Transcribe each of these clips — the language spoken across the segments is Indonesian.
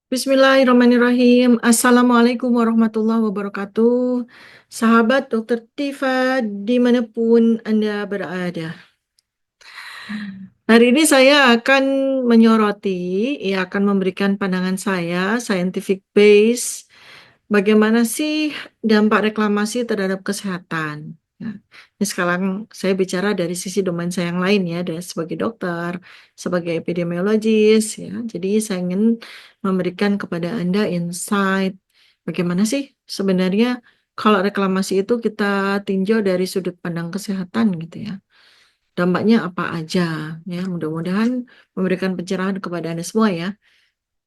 Bismillahirrahmanirrahim. Assalamualaikum warahmatullahi wabarakatuh. Sahabat Dokter Tifa dimanapun Anda berada. Hari ini saya akan menyoroti, akan memberikan pandangan saya, scientific base, bagaimana sih dampak reklamasi terhadap kesehatan. Nah, ini sekarang saya bicara dari sisi domain saya yang lain ya, dari sebagai dokter, sebagai epidemiologis ya. Jadi saya ingin memberikan kepada Anda insight bagaimana sih sebenarnya kalau reklamasi itu kita tinjau dari sudut pandang kesehatan gitu ya. Dampaknya apa aja ya, mudah-mudahan memberikan pencerahan kepada Anda semua ya.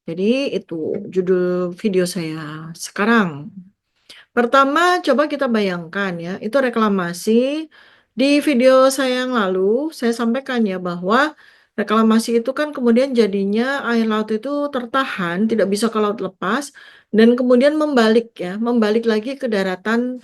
Jadi itu judul video saya sekarang. Pertama, coba kita bayangkan ya, itu reklamasi. Di video saya yang lalu, saya sampaikan ya bahwa reklamasi itu kan kemudian jadinya air laut itu tertahan, tidak bisa ke laut lepas, dan kemudian membalik ya, membalik lagi ke daratan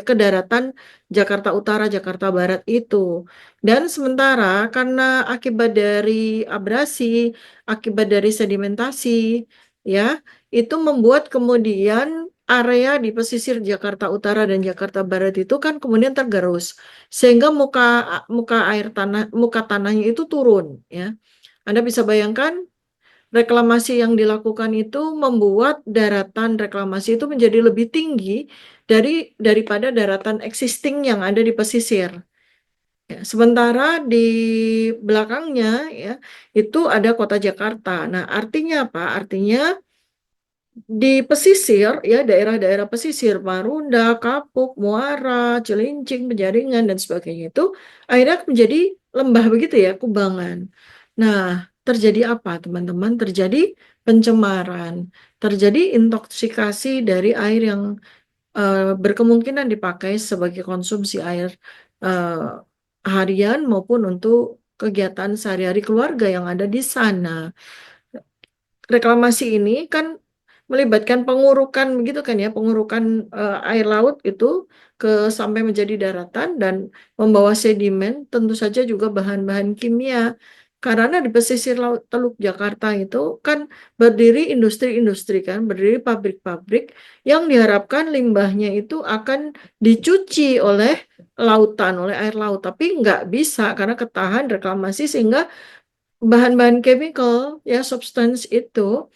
ke daratan Jakarta Utara, Jakarta Barat itu. Dan sementara karena akibat dari abrasi, akibat dari sedimentasi, ya, itu membuat kemudian area di pesisir Jakarta Utara dan Jakarta Barat itu kan kemudian tergerus sehingga muka muka air tanah muka tanahnya itu turun ya. Anda bisa bayangkan reklamasi yang dilakukan itu membuat daratan reklamasi itu menjadi lebih tinggi daripada daratan existing yang ada di pesisir. Ya, sementara di belakangnya ya itu ada kota Jakarta. Nah, artinya apa? Artinya di pesisir ya daerah-daerah pesisir Marunda, Kapuk, Muara, Cilincing, Penjaringan dan sebagainya itu akhirnya menjadi lembah begitu ya, kubangan. Nah, terjadi apa teman-teman? Terjadi pencemaran, terjadi intoksikasi dari air yang berkemungkinan dipakai sebagai konsumsi air eh, harian maupun untuk kegiatan sehari-hari keluarga yang ada di sana. Reklamasi ini kan melibatkan pengurukan begitu kan ya, pengurukan air laut itu ke sampai menjadi daratan dan membawa sedimen, tentu saja juga bahan-bahan kimia. Karena di pesisir laut Teluk Jakarta itu kan berdiri industri-industri kan, berdiri pabrik-pabrik yang diharapkan limbahnya itu akan dicuci oleh lautan, oleh air laut. Tapi nggak bisa karena ketahan reklamasi sehingga bahan-bahan chemical ya substance itu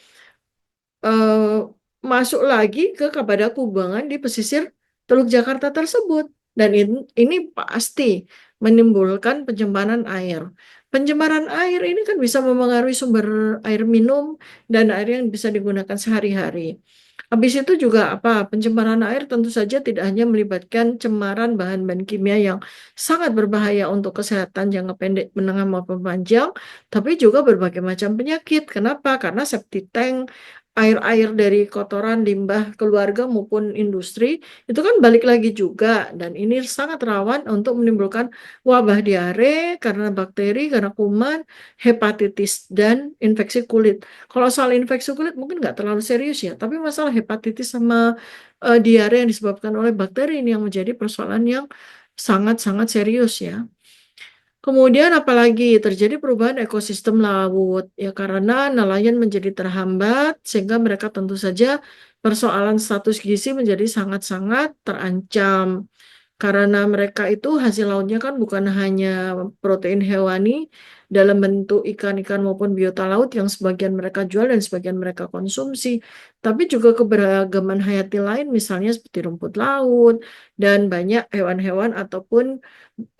eh, masuk lagi kepada kubangan di pesisir Teluk Jakarta tersebut. Dan ini pasti menimbulkan pencemaran air. Pencemaran air ini kan bisa memengaruhi sumber air minum dan air yang bisa digunakan sehari-hari. Habis itu juga apa? Pencemaran air tentu saja tidak hanya melibatkan cemaran bahan-bahan kimia yang sangat berbahaya untuk kesehatan jangka pendek, menengah maupun panjang, tapi juga berbagai macam penyakit. Kenapa? Karena septic tank, air-air dari kotoran limbah keluarga maupun industri itu kan balik lagi juga dan ini sangat rawan untuk menimbulkan wabah diare karena bakteri, karena kuman, hepatitis dan infeksi kulit. Kalau soal infeksi kulit mungkin nggak terlalu serius ya, tapi masalah hepatitis sama diare yang disebabkan oleh bakteri ini yang menjadi persoalan yang sangat-sangat serius ya. Kemudian apalagi terjadi perubahan ekosistem laut ya karena nelayan menjadi terhambat sehingga mereka tentu saja persoalan status gizi menjadi sangat-sangat terancam. Karena mereka itu hasil lautnya kan bukan hanya protein hewani dalam bentuk ikan-ikan maupun biota laut yang sebagian mereka jual dan sebagian mereka konsumsi, tapi juga keberagaman hayati lain misalnya seperti rumput laut dan banyak hewan-hewan ataupun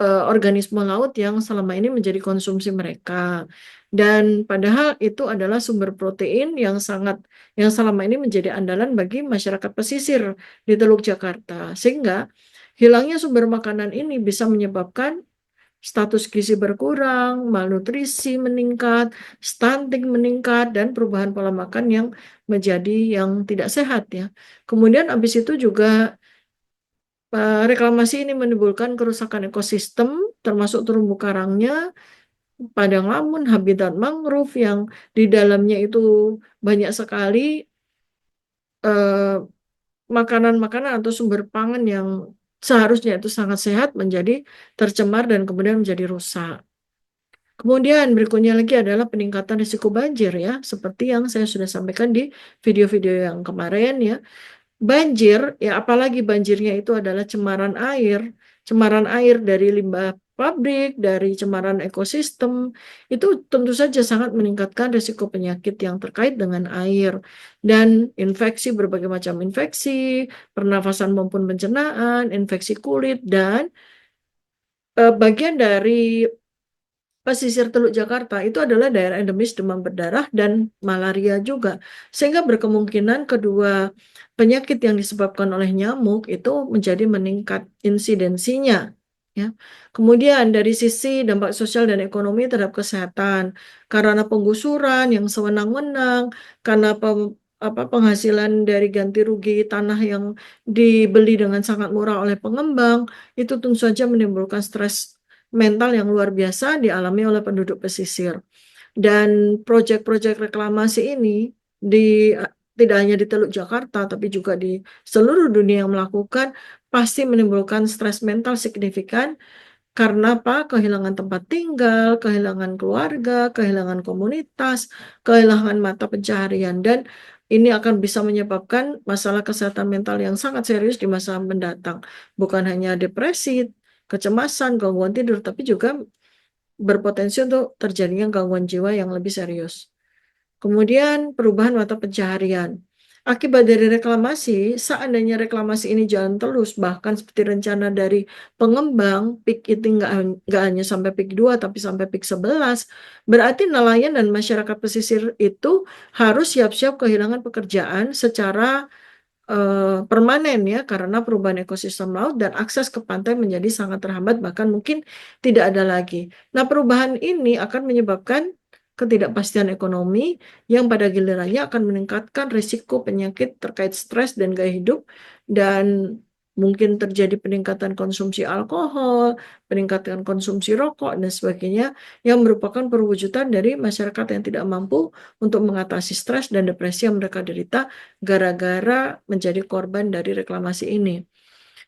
organisme laut yang selama ini menjadi konsumsi mereka. Dan padahal itu adalah sumber protein yang selama ini menjadi andalan bagi masyarakat pesisir di Teluk Jakarta. Sehingga hilangnya sumber makanan ini bisa menyebabkan status gizi berkurang, malnutrisi meningkat, stunting meningkat, dan perubahan pola makan yang menjadi yang tidak sehat ya. Kemudian habis itu juga reklamasi ini menimbulkan kerusakan ekosistem, termasuk terumbu karangnya, padang lamun, habitat mangrove yang di dalamnya itu banyak sekali eh, makanan-makanan atau sumber pangan yang seharusnya itu sangat sehat menjadi tercemar dan kemudian menjadi rusak. Kemudian berikutnya lagi adalah peningkatan risiko banjir ya, seperti yang saya sudah sampaikan di video-video yang kemarin ya. Banjir, ya apalagi banjirnya itu adalah cemaran air dari limbah pabrik, dari cemaran ekosistem, itu tentu saja sangat meningkatkan risiko penyakit yang terkait dengan air dan infeksi, berbagai macam infeksi, pernafasan maupun pencernaan, infeksi kulit, dan bagian dari pesisir Teluk Jakarta itu adalah daerah endemis demam berdarah dan malaria juga. Sehingga berkemungkinan kedua penyakit yang disebabkan oleh nyamuk itu menjadi meningkat insidensinya. Ya. Kemudian dari sisi dampak sosial dan ekonomi terhadap kesehatan, karena penggusuran yang sewenang-wenang, karena penghasilan dari ganti rugi tanah yang dibeli dengan sangat murah oleh pengembang, itu tentu saja menimbulkan stres mental yang luar biasa dialami oleh penduduk pesisir. Dan proyek-proyek reklamasi ini tidak hanya di Teluk Jakarta, tapi juga di seluruh dunia yang melakukan, pasti menimbulkan stres mental signifikan karena apa? Kehilangan tempat tinggal, kehilangan keluarga, kehilangan komunitas, kehilangan mata pencaharian, dan ini akan bisa menyebabkan masalah kesehatan mental yang sangat serius di masa mendatang. Bukan hanya depresi, kecemasan, gangguan tidur, tapi juga berpotensi untuk terjadinya gangguan jiwa yang lebih serius. Kemudian perubahan mata pencaharian. Akibat dari reklamasi, seandainya reklamasi ini jalan terus, bahkan seperti rencana dari pengembang, peak itu nggak hanya sampai peak 2, tapi sampai peak 11, berarti nelayan dan masyarakat pesisir itu harus siap-siap kehilangan pekerjaan secara permanen ya, karena perubahan ekosistem laut dan akses ke pantai menjadi sangat terhambat, bahkan mungkin tidak ada lagi. Nah, perubahan ini akan menyebabkan ketidakpastian ekonomi yang pada gilirannya akan meningkatkan risiko penyakit terkait stres dan gaya hidup, dan mungkin terjadi peningkatan konsumsi alkohol, peningkatan konsumsi rokok, dan sebagainya, yang merupakan perwujudan dari masyarakat yang tidak mampu untuk mengatasi stres dan depresi yang mereka derita gara-gara menjadi korban dari reklamasi ini.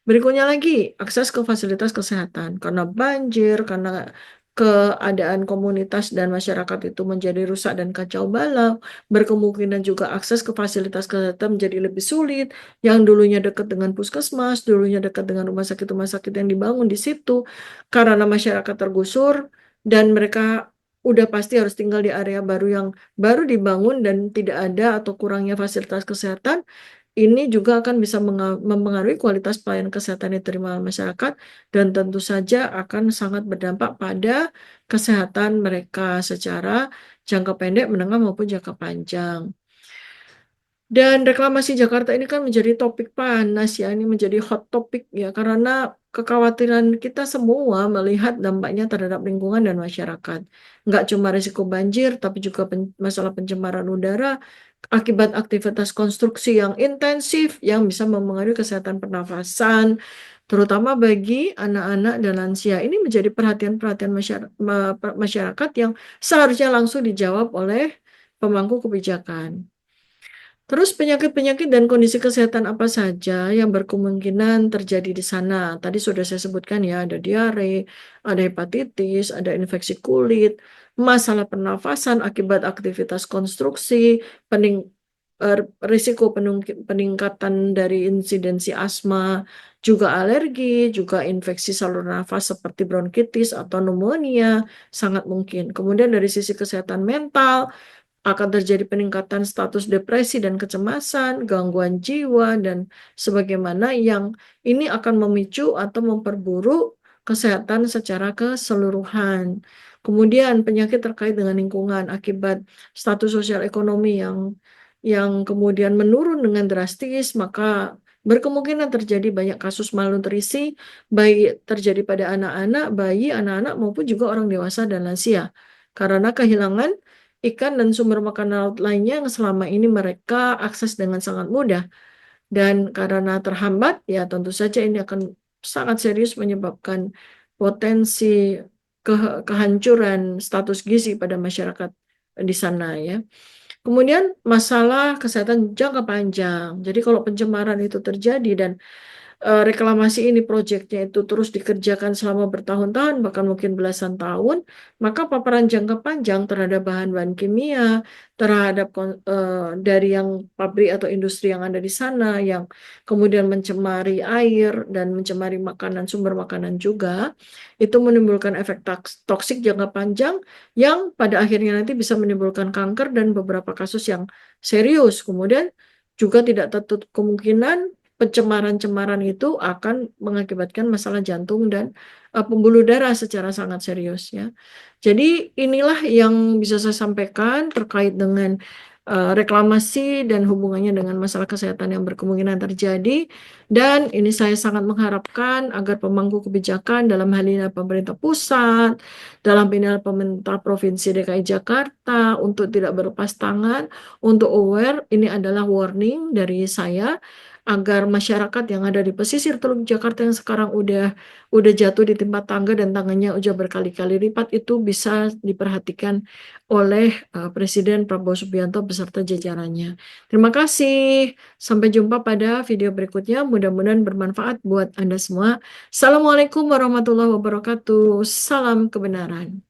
Berikutnya lagi, akses ke fasilitas kesehatan. Karena banjir, karena keadaan komunitas dan masyarakat itu menjadi rusak dan kacau balau, berkemungkinan juga akses ke fasilitas kesehatan menjadi lebih sulit. Yang dulunya dekat dengan puskesmas, dulunya dekat dengan rumah sakit yang dibangun di situ, karena masyarakat tergusur dan mereka udah pasti harus tinggal di area baru yang baru dibangun dan tidak ada atau kurangnya fasilitas kesehatan, ini juga akan bisa mempengaruhi kualitas pelayanan kesehatan yang diterima masyarakat dan tentu saja akan sangat berdampak pada kesehatan mereka secara jangka pendek, menengah maupun jangka panjang. Dan reklamasi Jakarta ini kan menjadi topik panas ya, ini menjadi hot topic ya, karena kekhawatiran kita semua melihat dampaknya terhadap lingkungan dan masyarakat. Nggak cuma risiko banjir, tapi juga masalah pencemaran udara akibat aktivitas konstruksi yang intensif yang bisa mempengaruhi kesehatan pernafasan, terutama bagi anak-anak dan lansia. Ini menjadi perhatian-perhatian masyarakat yang seharusnya langsung dijawab oleh pemangku kebijakan. Terus penyakit-penyakit dan kondisi kesehatan apa saja yang berkemungkinan terjadi di sana? Tadi sudah saya sebutkan ya, ada diare, ada hepatitis, ada infeksi kulit, masalah pernafasan akibat aktivitas konstruksi, risiko peningkatan dari insidensi asma, juga alergi, juga infeksi saluran nafas seperti bronkitis atau pneumonia, sangat mungkin. Kemudian dari sisi kesehatan mental, akan terjadi peningkatan status depresi dan kecemasan, gangguan jiwa, dan sebagaimana yang ini akan memicu atau memperburuk kesehatan secara keseluruhan. Kemudian penyakit terkait dengan lingkungan akibat status sosial ekonomi yang kemudian menurun dengan drastis, maka berkemungkinan terjadi banyak kasus malnutrisi, baik terjadi pada anak-anak, bayi, anak-anak maupun juga orang dewasa dan lansia. Karena kehilangan ikan dan sumber makanan laut lainnya yang selama ini mereka akses dengan sangat mudah. Dan karena terhambat, ya tentu saja ini akan sangat serius menyebabkan potensi kehancuran status gizi pada masyarakat di sana ya. Kemudian masalah kesehatan jangka panjang. Jadi kalau pencemaran itu terjadi dan reklamasi ini proyeknya itu terus dikerjakan selama bertahun-tahun, bahkan mungkin belasan tahun, maka paparan jangka panjang terhadap bahan-bahan kimia, terhadap dari yang pabrik atau industri yang ada di sana, yang kemudian mencemari air dan mencemari makanan, sumber makanan juga, itu menimbulkan efek toksik jangka panjang yang pada akhirnya nanti bisa menimbulkan kanker dan beberapa kasus yang serius. Kemudian juga tidak tertutup kemungkinan pencemaran-cemaran itu akan mengakibatkan masalah jantung dan pembuluh darah secara sangat serius ya. Jadi inilah yang bisa saya sampaikan terkait dengan reklamasi dan hubungannya dengan masalah kesehatan yang berkemungkinan terjadi. Dan ini saya sangat mengharapkan agar pemangku kebijakan dalam hal ini pemerintah pusat, dalam ini pemerintah Provinsi DKI Jakarta untuk tidak berlepas tangan, untuk aware, ini adalah warning dari saya agar masyarakat yang ada di pesisir Teluk Jakarta yang sekarang udah jatuh di tempat tangga dan tangannya udah berkali-kali lipat itu bisa diperhatikan oleh Presiden Prabowo Subianto beserta jajarannya. Terima kasih. Sampai jumpa pada video berikutnya. Mudah-mudahan bermanfaat buat Anda semua. Assalamualaikum warahmatullahi wabarakatuh. Salam kebenaran.